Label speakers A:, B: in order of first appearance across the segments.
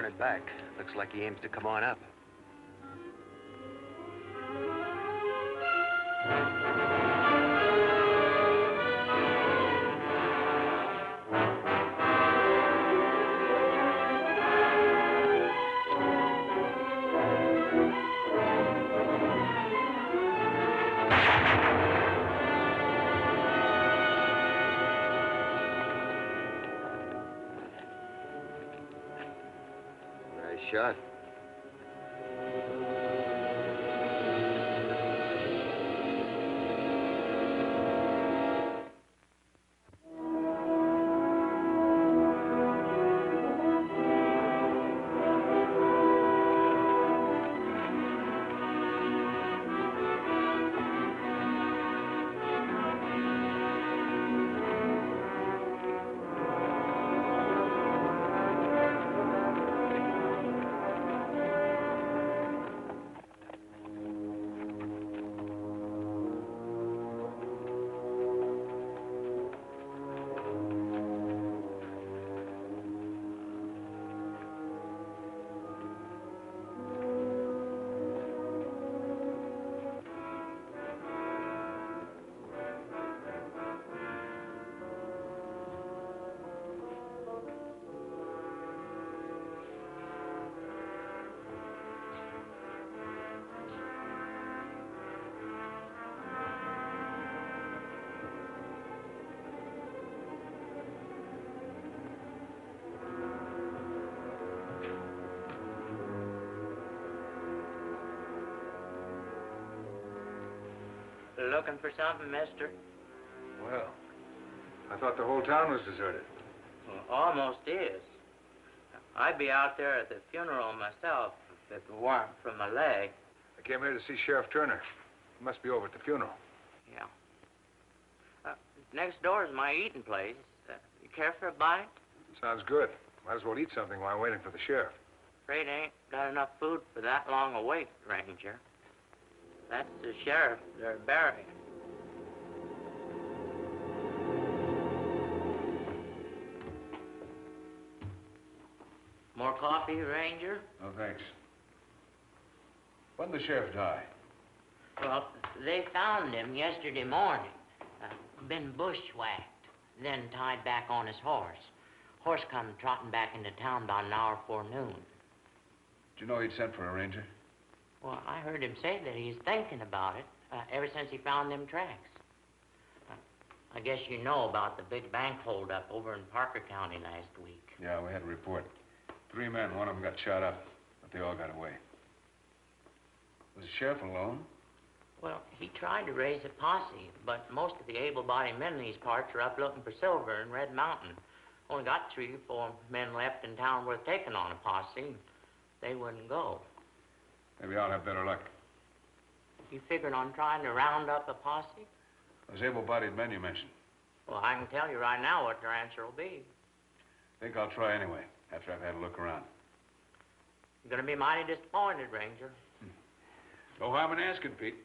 A: it back. Looks like he aims to come on up. Shot.
B: Looking for something, mister?
C: Well, I thought the whole town was deserted.
B: Well, almost is. I'd be out there at the funeral myself if it weren't for my leg.
C: I came here to see Sheriff Turner. He must be over at the funeral.
B: Yeah. Next door is my eating place. You care for a bite?
C: Sounds good. Might as well eat something while I'm waiting for the sheriff.
B: Afraid I ain't got enough food for that long a wait, Ranger. That's the sheriff they're burying. More coffee, Ranger?
C: No, thanks. When did the sheriff die?
B: Well, they found him yesterday morning. Been bushwhacked, then tied back on his horse. Horse come trotting back into town about an hour before noon.
C: Did you know he'd sent for a ranger?
B: Well, I heard him say that he's thinking about it ever since he found them tracks. I guess you know about the big bank holdup over in Parker County last week.
C: Yeah, we had a report. 3 men, one of them got shot up, but they all got away. Was the sheriff alone?
B: Well, he tried to raise a posse, but most of the able-bodied men in these parts are up looking for silver in Red Mountain. Only got 3 or 4 men left in town worth taking on a posse. They wouldn't go.
C: Maybe I'll have better luck.
B: You figured on trying to round up a posse?
C: Those able-bodied men you mentioned.
B: Well, I can tell you right now what their answer will be.
C: Think I'll try anyway, after I've had a look around.
B: You're gonna be mighty disappointed, Ranger.
C: No harm in asking, Pete.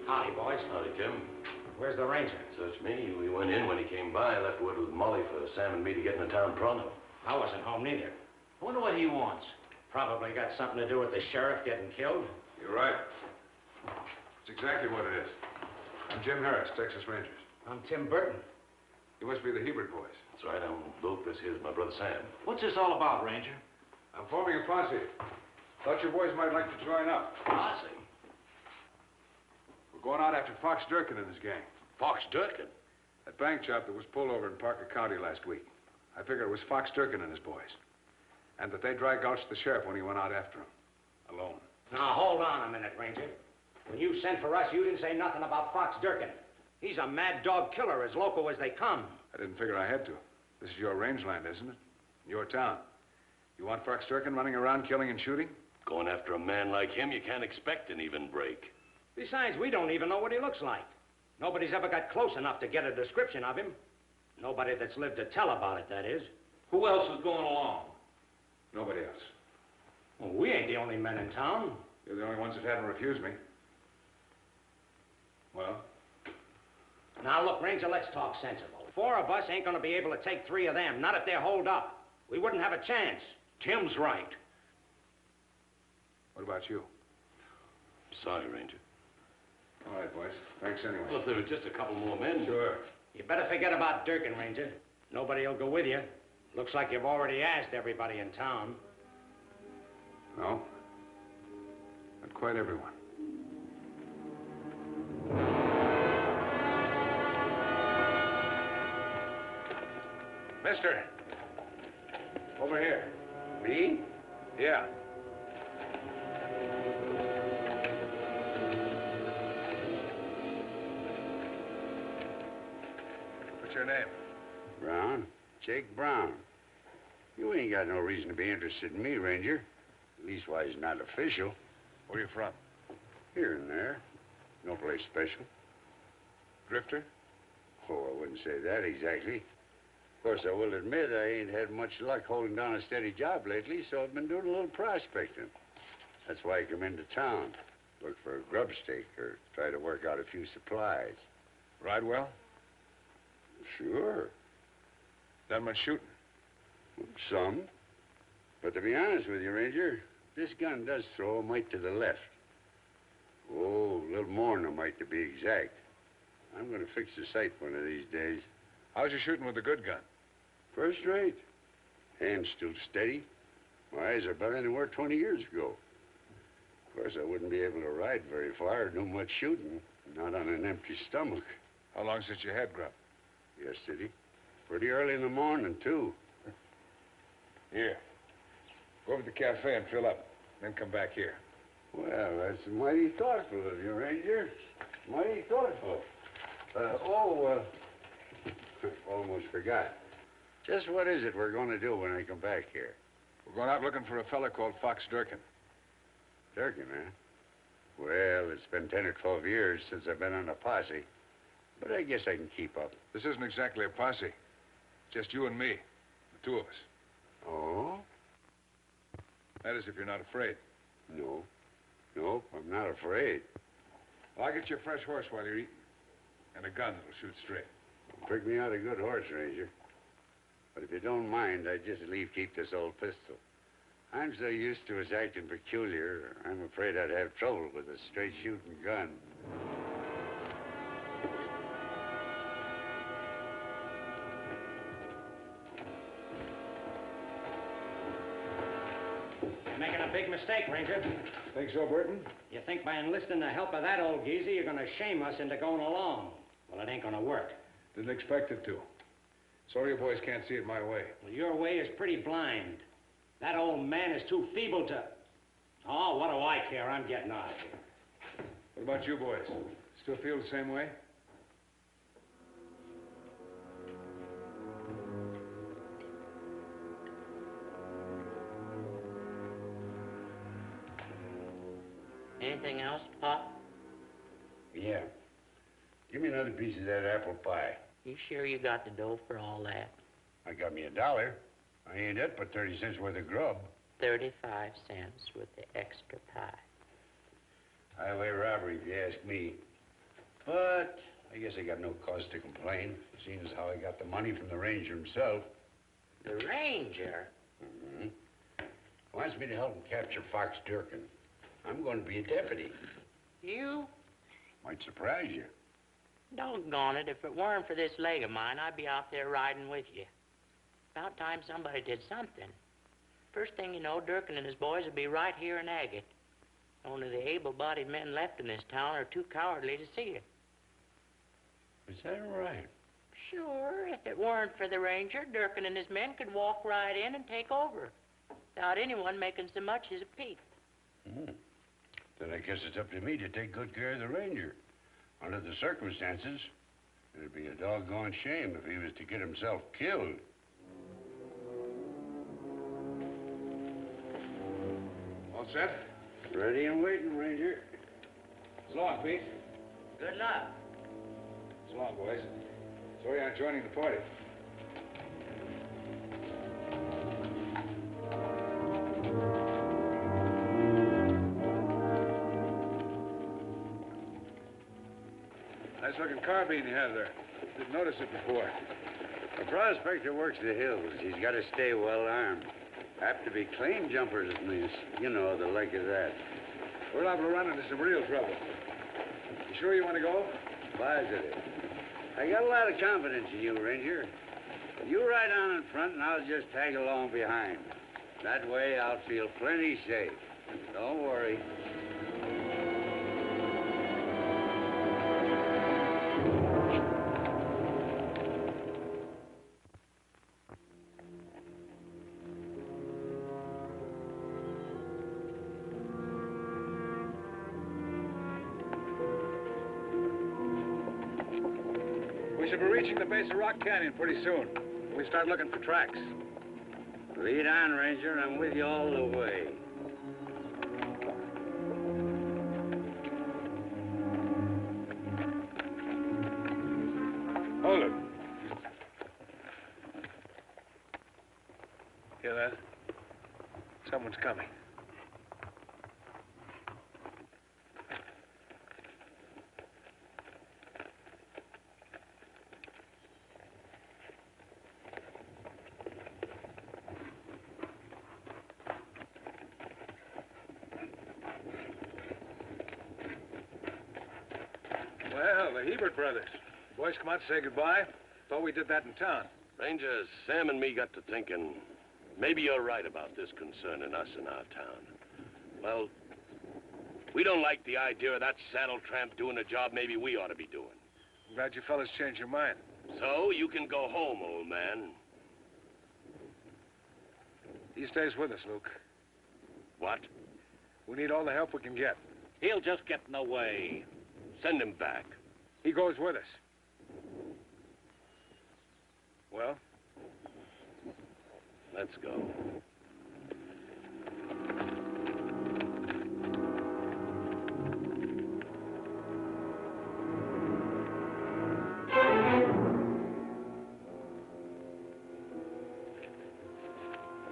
D: Howdy, boys.
E: Howdy, Jim.
D: Where's the ranger?
E: Search me. We went in when he came by. Left word with Molly for Sam and me to get into town pronto.
D: I wasn't home neither. I wonder what he wants. Probably got something to do with the sheriff getting killed.
C: You're right. It's exactly what it is. I'm Jim Harris, Texas Rangers.
D: I'm Tim Burton.
C: You must be the Hebert boys.
E: That's right. I'm Luke. This here's my brother Sam.
D: What's this all about, Ranger?
C: I'm forming a posse. Thought you boys might like to join up.
E: Posse?
C: We're going out after Fox Durkin and his gang.
E: Fox Durkin?
C: That bank job that was pulled over in Parker County last week. I figure it was Fox Durkin and his boys. And that they dry gulched the sheriff when he went out after him. Alone.
D: Now, hold on a minute, Ranger. When you sent for us, you didn't say nothing about Fox Durkin. He's a mad dog killer, as local as they come.
C: I didn't figure I had to. This is your rangeland, isn't it? Your town. You want Fox Durkin running around killing and shooting?
E: Going after a man like him, you can't expect an even break.
D: Besides, we don't even know what he looks like. Nobody's ever got close enough to get a description of him. Nobody that's lived to tell about it, that is.
F: Who else is going along?
C: Nobody else.
D: Well, we ain't the only men in town.
C: You're the only ones that haven't refused me. Well,
D: Now, look, Ranger, let's talk sensible. 4 of us ain't gonna be able to take 3 of them, not if they're holed up. We wouldn't have a chance.
F: Tim's right.
C: What about you?
E: Sorry, Ranger.
C: All right, boys. Thanks anyway.
E: Well, if there were just a couple more men...
C: Sure.
D: You better forget about Durkin, Ranger. Nobody'll go with you. Looks like you've already asked everybody in town.
C: No. Not quite everyone. Mister. Over here.
G: Me?
C: Yeah. What's your name?
G: Brown. Jake Brown. You ain't got no reason to be interested in me, Ranger. Leastwise, not official.
C: Where are you from?
G: Here and there. No place special.
C: Drifter?
G: Oh, I wouldn't say that exactly. Of course, I will admit I ain't had much luck holding down a steady job lately, so I've been doing a little prospecting. That's why I come into town. Look for a grub stake or try to work out a few supplies.
C: Ride well?
G: Sure.
C: Done much shooting?
G: Some. But to be honest with you, Ranger, this gun does throw a mite to the left. Oh, a little more than a mite to be exact. I'm going to fix the sight one of these days.
C: How's your shooting with a good gun?
G: First rate. Hands still steady. My eyes are better than they were 20 years ago. Of course, I wouldn't be able to ride very far or do much shooting. Not on an empty stomach.
C: How long since you had grub?
G: Yesterday. Pretty early in the morning, too.
C: Here. Go over to the cafe and fill up. Then come back here.
G: Well, that's mighty thoughtful of you, Ranger. Mighty thoughtful. Almost forgot. Just what is it we're going to do when I come back here?
C: We're going out looking for a fella called Fox Durkin.
G: Durkin, huh? Well, it's been 10 or 12 years since I've been on a posse. But I guess I can keep up.
C: This isn't exactly a posse. Just you and me. The 2 of us.
G: Oh?
C: That is if you're not afraid.
G: No. Nope, I'm not afraid.
C: Well, I'll get you a fresh horse while you're eating. And a gun that'll shoot straight.
G: Pick me out a good horse, Ranger. But if you don't mind, I'd just keep this old pistol. I'm so used to its acting peculiar, I'm afraid I'd have trouble with a straight-shooting gun.
D: You're making a big mistake, Ranger.
C: Think so, Barton?
D: You think by enlisting the help of that old geezer, you're gonna shame us into going along. Well, it ain't gonna work.
C: Didn't expect it to. Sorry you boys can't see it my way.
D: Well, your way is pretty blind. That old man is too feeble to... Oh, what do I care? I'm getting out of here.
C: What about you boys? Still feel the same way?
B: Anything else, Pop?
G: Yeah. Give me another piece of that apple pie.
B: You sure you got the dough for all that?
G: I got me $1. I ain't that but 30 cents worth of grub.
B: 35 cents with the extra pie.
G: Highway robbery, if you ask me. But I guess I got no cause to complain, seeing as how I got the money from the ranger himself.
B: The ranger?
G: Mm-hmm. Wants me to help him capture Fox Durkin. I'm going to be a deputy.
B: You?
G: Might surprise you.
B: Doggone it, if it weren't for this leg of mine, I'd be out there riding with you. About time somebody did something. First thing you know, Durkin and his boys will be right here in Agate. Only the able-bodied men left in this town are too cowardly to see it.
G: Is that right?
B: Sure, if it weren't for the ranger, Durkin and his men could walk right in and take over without anyone making so much as a peep.
G: Then I guess it's up to me to take good care of the ranger. Under the circumstances, it'd be a doggone shame if he was to get himself killed.
C: All set?
G: Ready and waiting, Ranger.
C: So long, Pete.
B: Good luck.
C: So long, boys. Sorry I'm joining the party. Nice-looking carbine you have there. Didn't notice it before.
G: A prospector works the hills. He's got to stay well armed. Have to be clean jumpers, at least. You know, the like of that.
C: We're liable to run into some real trouble. You sure you want to go?
G: Positive. I got a lot of confidence in you, Ranger. You ride on in front, and I'll just tag along behind. That way, I'll feel plenty safe. Don't worry.
C: We should be reaching the base of Rock Canyon pretty soon. We start looking for tracks.
G: Lead on, Ranger. I'm with you all the way.
C: Hold it. Hear that? Someone's coming. Well, the Hebert brothers. Boys come out to say goodbye. Thought we did that in town.
E: Ranger, Sam and me got to thinking, maybe you're right about this concerning us in our town. Well, we don't like the idea of that saddle tramp doing a job maybe we ought to be doing.
C: I'm glad you fellas changed your mind.
E: So, you can go home, old man.
C: He stays with us, Luke.
E: What?
C: We need all the help we can get.
F: He'll just get in the way.
E: Send him back.
C: He goes with us. Well?
E: Let's go.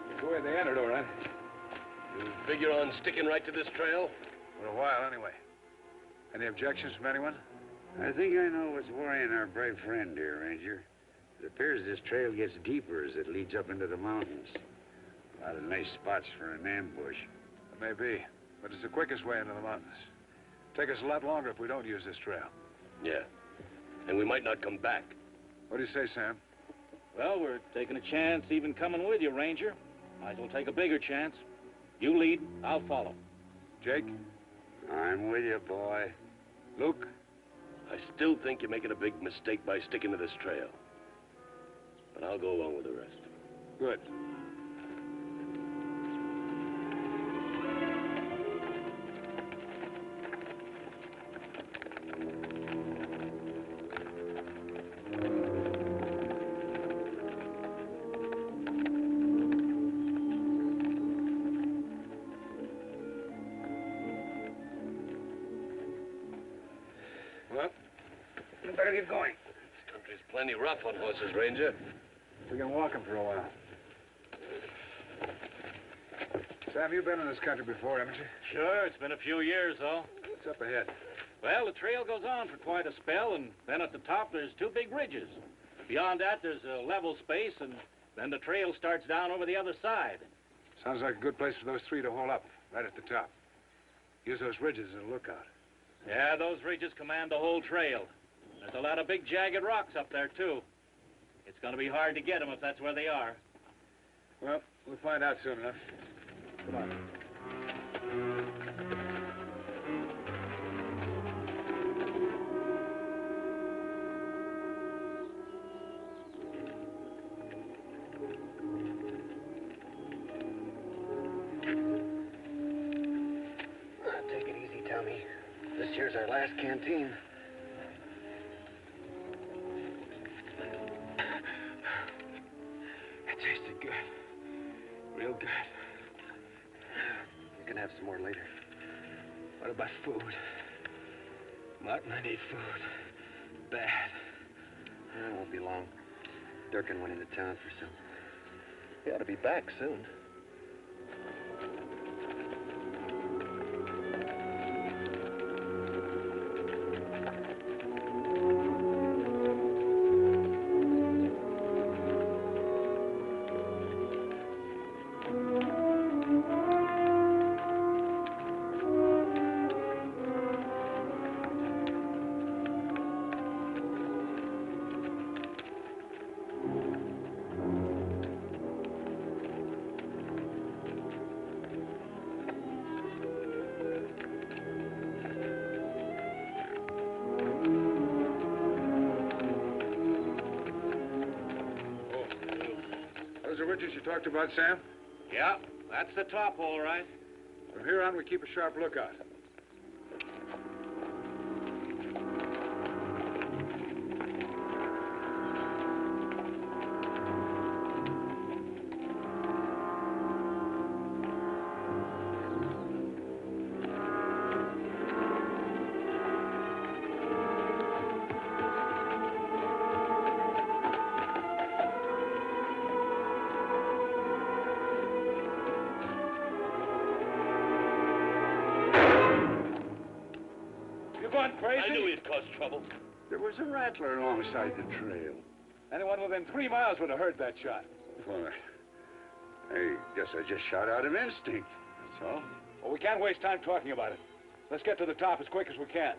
C: That's the way they entered, all right.
E: You figure on sticking right to this trail?
C: For a while, anyway. Any objections from anyone?
G: I think I know what's worrying our brave friend here, Ranger. It appears this trail gets deeper as it leads up into the mountains. A lot of nice spots for an ambush.
C: It may be, but it's the quickest way into the mountains. Take us a lot longer if we don't use this trail.
E: Yeah. And we might not come back.
C: What do you say, Sam?
F: Well, we're taking a chance even coming with you, Ranger. Might as well take a bigger chance. You lead, I'll follow.
C: Jake?
G: I'm with you, boy.
C: Luke?
E: I still think you're making a big mistake by sticking to this trail. But I'll go along with the rest.
C: Good. Well, we better get going.
E: This country's plenty rough on horses, Ranger.
C: We can walk him for a while. Sam, you've been in this country before, haven't you?
F: Sure, it's been a few years, though.
C: What's up ahead?
F: Well, the trail goes on for quite a spell, and then at the top there's two big ridges. Beyond that, there's a level space, and then the trail starts down over the other side.
C: Sounds like a good place for those three to hole up, right at the top. Use those ridges as a lookout.
F: Yeah, those ridges command the whole trail. There's a lot of big jagged rocks up there, too. It's going to be hard to get them if that's where they are.
C: Well, we'll find out soon enough. Come on.
A: Take it easy, Tommy. This here's our last canteen. It tasted good. Real good. You can have some more later. What about food? Martin, I need food. Bad. It won't be long. Durkin went into town for some. He ought to be back soon.
C: the ridges you talked about, Sam?
F: Yeah, that's the top, all right.
C: From here on, we keep a sharp lookout.
E: I knew he'd cause trouble.
G: There was a rattler alongside the trail.
C: Anyone within 3 miles would have heard that shot.
G: Well, I guess I just shot out of instinct. That's all.
C: Well, we can't waste time talking about it. Let's get to the top as quick as we can.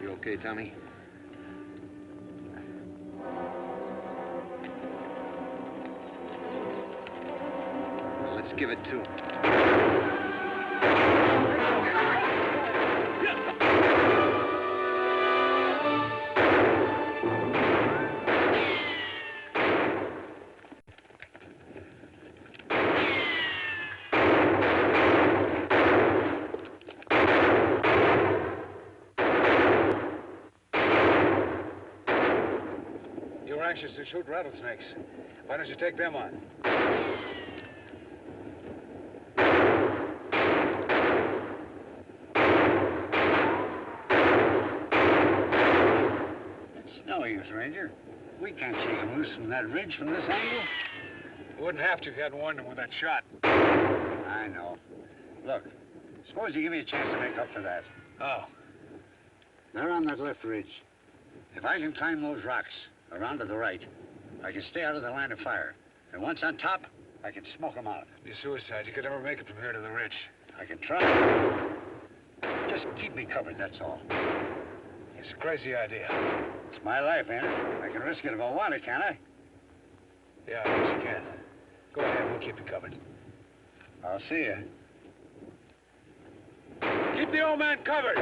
A: You okay, Tommy? Well, let's give it two.
C: Anxious to shoot rattlesnakes. Why don't you take them on?
G: It's no use, Ranger. We can't shake him loose from that ridge from this angle.
C: You wouldn't have to if you hadn't warned him with that shot.
G: I know. Look, suppose you give me a chance to make up for that.
C: Oh.
G: They're on that left ridge. If I can climb those rocks around to the right, I can stay out of the line of fire. And once on top, I can smoke them out.
C: Be suicide. You could never make it from here to the ridge.
G: I can try. Just keep me covered, that's all.
C: It's a crazy idea.
G: It's my life, ain't it? I can risk it if I want it, can't I?
C: Yeah, I guess you can. Go ahead, we'll keep you covered.
G: I'll see you.
C: Keep the old man covered!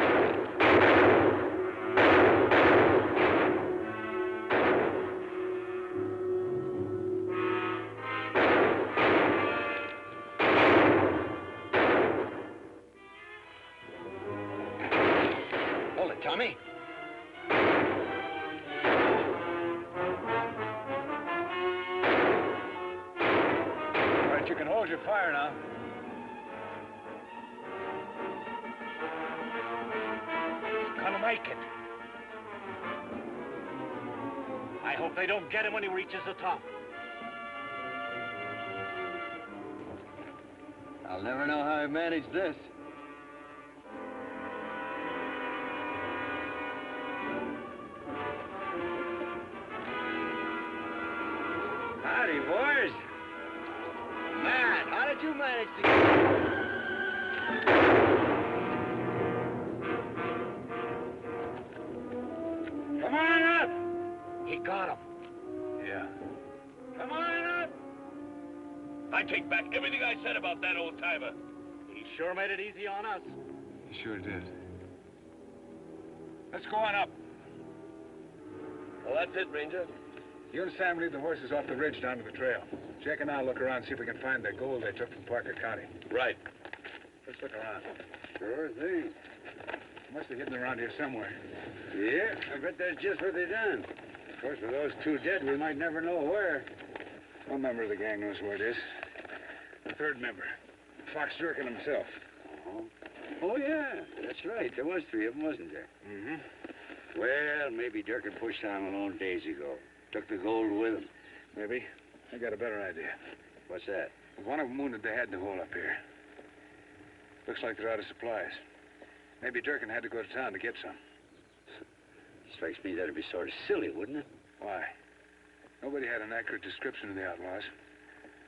A: Tommy?
C: All right, you can hold your fire now.
F: He's gonna make it. I hope they don't get him when he reaches the top.
A: I'll never know how I managed this.
G: Howdy, boys.
A: Man, how did you manage to
G: Come on up!
F: He got him.
C: Yeah.
G: Come on up!
E: I take back everything I said about that old timer.
F: He sure made it easy on us.
C: He sure did. Let's go on up.
E: Well, that's it, Ranger.
C: You and Sam lead the horses off the ridge down to the trail. Jack and I'll look around, see if we can find the gold they took from Parker County.
E: Right.
C: Let's look around.
G: Sure thing.
C: Must have hidden around here somewhere.
G: Yeah, I bet that's just what they done. Of course, with those two dead, we might never know where.
C: One member of the gang knows where it is. The third member, Fox Durkin himself.
G: Oh, yeah, that's right. There was three of them, wasn't there?
C: Mm-hmm.
G: Well, maybe Durkin pushed on alone days ago. Took the gold with him.
C: Maybe. I got a better idea.
G: What's that?
C: One of them wounded the head in the hole up here. Looks like they're out of supplies. Maybe Durkin had to go to town to get some.
G: Strikes me that'd be sort of silly, wouldn't it?
C: Why? Nobody had an accurate description of the outlaws.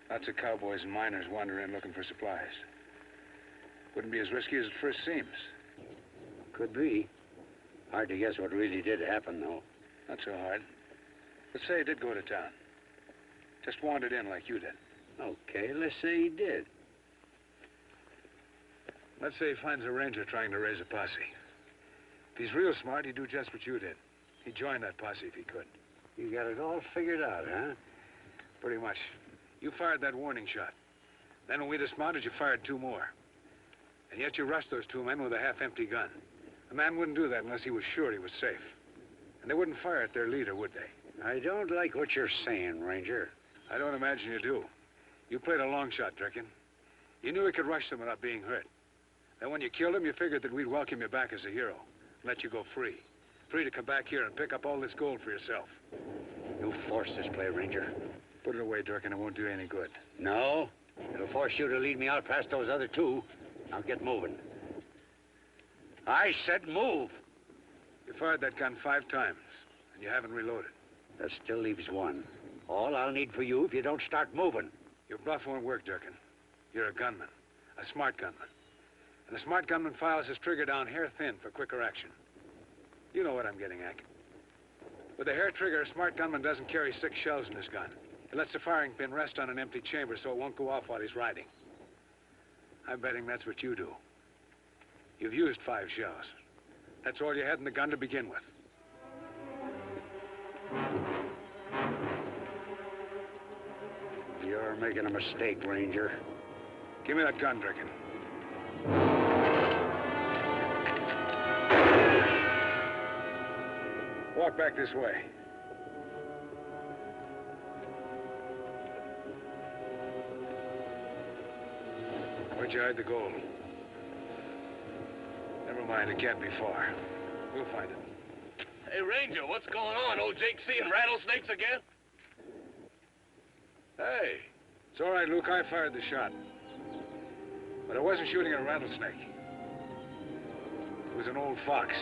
C: Lots of cowboys and miners wander in looking for supplies. Wouldn't be as risky as it first seems.
G: Could be. Hard to guess what really did happen, though.
C: Not so hard. Let's say he did go to town. Just wandered in like you did.
G: Okay, let's say he did.
C: Let's say he finds a ranger trying to raise a posse. If he's real smart, he'd do just what you did. He'd join that posse if he could.
G: You got it all figured out, huh?
C: Pretty much. You fired that warning shot. Then when we dismounted, you fired 2 more. And yet you rushed those 2 men with a half-empty gun. A man wouldn't do that unless he was sure he was safe. And they wouldn't fire at their leader, would they?
G: I don't like what you're saying, Ranger.
C: I don't imagine you do. You played a long shot, Durkin. You knew we could rush them without being hurt. Then when you killed him, you figured that we'd welcome you back as a hero. And let you go free. Free to come back here and pick up all this gold for yourself.
G: You forced this play, Ranger.
C: Put it away, Durkin. It won't do you any good.
G: No. It'll force you to lead me out past those other 2. Now get moving. I said move.
C: You fired that gun 5 times, and you haven't reloaded.
G: That still leaves 1. All I'll need for you if you don't start moving.
C: Your bluff won't work, Durkin. You're a gunman. A smart gunman. And a smart gunman files his trigger down hair-thin for quicker action. You know what I'm getting at. With a hair trigger, a smart gunman doesn't carry 6 shells in his gun. He lets the firing pin rest on an empty chamber so it won't go off while he's riding. I'm betting that's what you do. You've used 5 shells. That's all you had in the gun to begin with.
G: You're making a mistake, Ranger.
C: Give me that gun, Durkin. Walk back this way. Where'd you hide the gold? Never mind, it can't be far. We'll find it.
E: Hey, Ranger, what's going on? Old Jake seeing rattlesnakes again? Hey.
C: It's all right, Luke. I fired the shot. But I wasn't shooting at a rattlesnake. It was an old fox.